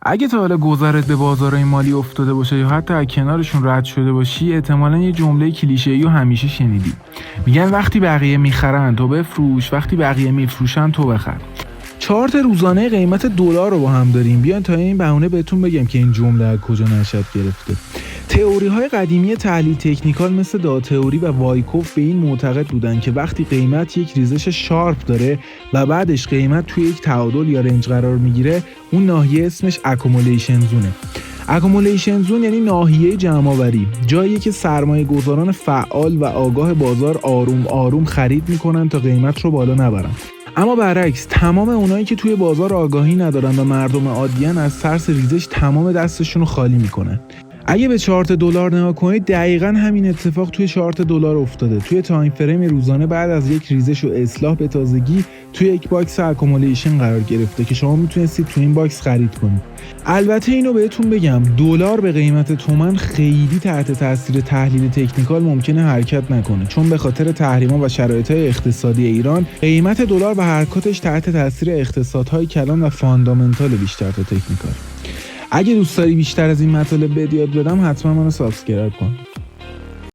اگه تا حالا گذرت به بازارهای مالی افتاده باشه یا حتی از کنارشون رد شده باشی، احتمالاً یه جمله کلیشه‌ای رو همیشه شنیدی. میگن وقتی بقیه میخرن تو بفروش، وقتی بقیه میفروشن تو بخر. چارت روزانه قیمت دلار رو با هم داریم. بیان تا این بهونه بهتون بگم که این جمله از کجا نشأت گرفته. تئوری‌های قدیمی تحلیل تکنیکال مثل داتئوری و وایکوف به این معتقد بودن که وقتی قیمت یک ریزش شارپ داره و بعدش قیمت توی یک تعادل یا رنج قرار میگیره، اون ناحیه اسمش اکومولیشن زونه. اکومولیشن زون یعنی ناحیه جمع‌آوری، جاییه که سرمایه‌گذاران فعال و آگاه بازار آروم آروم خرید میکنن تا قیمت رو بالا نبرن. اما برعکس، تمام اونایی که توی بازار آگاهی ندارن و مردم عادیان از ترس ریزش تمام دستشون رو خالی میکنن. اگه به چارت دلار نگاه کنید، دقیقاً همین اتفاق توی چارت دلار افتاده. توی تایم فریم روزانه بعد از یک ریزش و اصلاح به تازگی توی یک باکس اکومولیشن قرار گرفته که شما میتونستید توی این باکس خرید کنید. البته اینو بهتون بگم، دلار به قیمت تومان خیلی تحت تاثیر تحلیل تکنیکال ممکنه حرکت نکنه، چون به خاطر تحریم‌ها و شرایط‌های اقتصادی ایران قیمت دلار و حرکاتش تحت تاثیر اقتصادهای کلان و فاندامنتال بیشتر تا تکنیکال. اگه دوست داری بیشتر از این مطالب بهت یاد بدم، حتما منو سابسکرایب کن.